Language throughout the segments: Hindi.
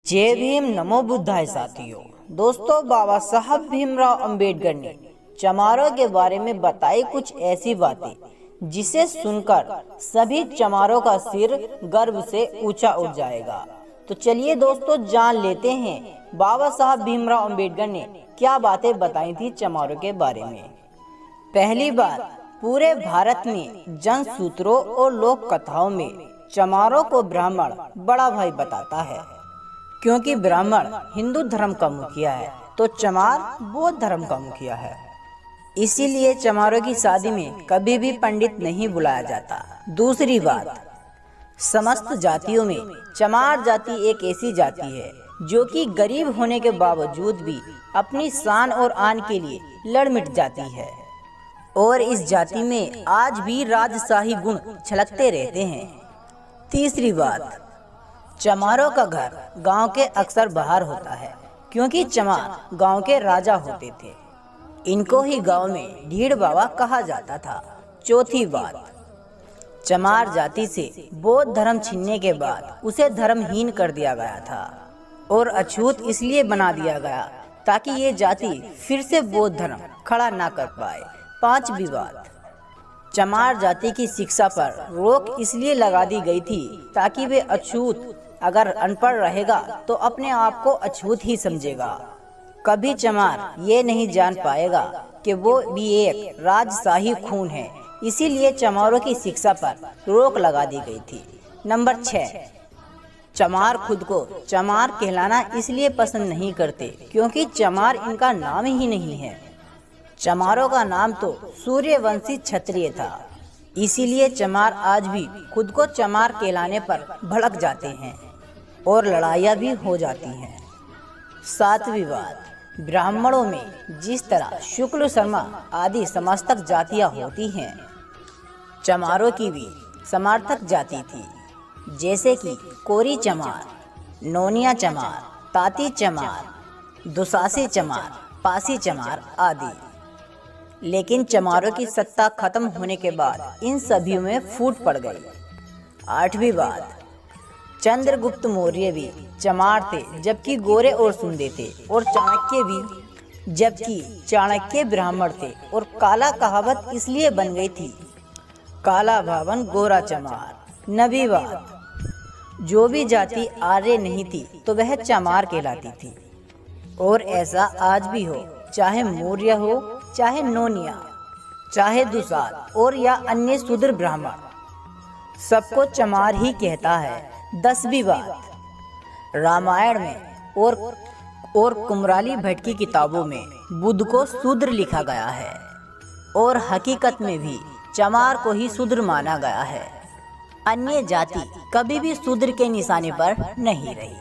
जय भीम नमो बुद्धाय साथियों। दोस्तों, बाबा साहब भीमराव अंबेडकर ने चमारों के बारे में बताई कुछ ऐसी बातें जिसे सुनकर सभी चमारों का सिर गर्व से ऊंचा उठ जाएगा। तो चलिए दोस्तों, जान लेते हैं बाबा साहब भीमराव अंबेडकर ने क्या बातें बताई थी चमारों के बारे में। पहली बात, पूरे भारत में जन सूत्रों और लोक कथाओं में चमारों को ब्राह्मण बड़ा भाई बताता है, क्योंकि ब्राह्मण हिंदू धर्म का मुखिया है तो चमार बौद्ध धर्म का मुखिया है। इसीलिए चमारों की शादी में कभी भी पंडित नहीं बुलाया जाता। दूसरी बात, समस्त जातियों में चमार जाति एक ऐसी जाति है जो कि गरीब होने के बावजूद भी अपनी शान और आन के लिए लड़ मिट जाती है, और इस जाति में आज भी राजशाही गुण छलकते रहते हैं। तीसरी बात, चमारों का घर गांव के अक्सर बाहर होता है, क्योंकि चमार गांव के राजा होते थे। इनको ही गांव में ढीड़ बाबा कहा जाता था। चौथी बात, चमार जाति से बौद्ध धर्म छीनने के बाद उसे धर्महीन कर दिया गया था और अछूत इसलिए बना दिया गया ताकि ये जाति फिर से बौद्ध धर्म खड़ा ना कर पाए। पांचवी बात, चमार जाति की शिक्षा पर रोक इसलिए लगा दी गई थी ताकि वे अछूत अगर अनपढ़ रहेगा तो अपने आप को अछूत ही समझेगा। कभी चमार ये नहीं जान पाएगा कि वो भी एक राजशाही खून है, इसीलिए चमारों की शिक्षा पर रोक लगा दी गई थी। नंबर 6, चमार खुद को चमार कहलाना इसलिए पसंद नहीं करते क्योंकि चमार इनका नाम ही नहीं है। चमारों का नाम तो सूर्यवंशी क्षत्रिय था, इसीलिए चमार आज भी खुद को चमार कहलाने पर भड़क जाते हैं और लड़ाइयाँ भी हो जाती हैं। सातवीं बात, ब्राह्मणों में जिस तरह शुक्ल शर्मा आदि समस्तक जातियाँ होती हैं, चमारों की भी समर्थक जाति थी, जैसे कि कोरी चमार, नोनिया चमार, ताती चमार, दुसासी चमार, पासी चमार आदि। लेकिन चमारों की सत्ता खत्म होने के बाद इन सभी में फूट पड़ गई। आठवीं बात, चंद्रगुप्त मौर्य भी चमार थे जबकि गोरे और सुंदे थे, और चाणक्य भी जबकि चाणक्य ब्राह्मण थे, और काला कहावत इसलिए बन गई थी, काला भावन गोरा चमार। नवीं बात, जो भी जाति आर्य नहीं थी तो वह चमार कहलाती थी, और ऐसा आज भी हो, चाहे मौर्य हो, चाहे नोनिया, चाहे दुसाल और या अन्य शूद्र ब्राह्मण, सबको चमार ही कहता है। 10वीं बात, रामायण में और कुमराली भट्ट की किताबों में बुद्ध को शूद्र लिखा गया है, और हकीकत में भी चमार को ही शूद्र माना गया है। अन्य जाति कभी भी शूद्र के निशाने पर नहीं रही।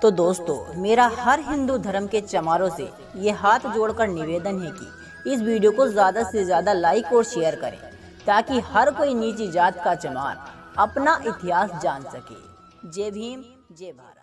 तो दोस्तों, मेरा हर हिंदू धर्म के चमारों से ये हाथ जोड़कर निवेदन है कि इस वीडियो को ज़्यादा से ज़्यादा लाइक और शेयर करें, ताकि हर कोई नीची जात का चमार अपना इतिहास जान सके। जय भीम, जय भारत।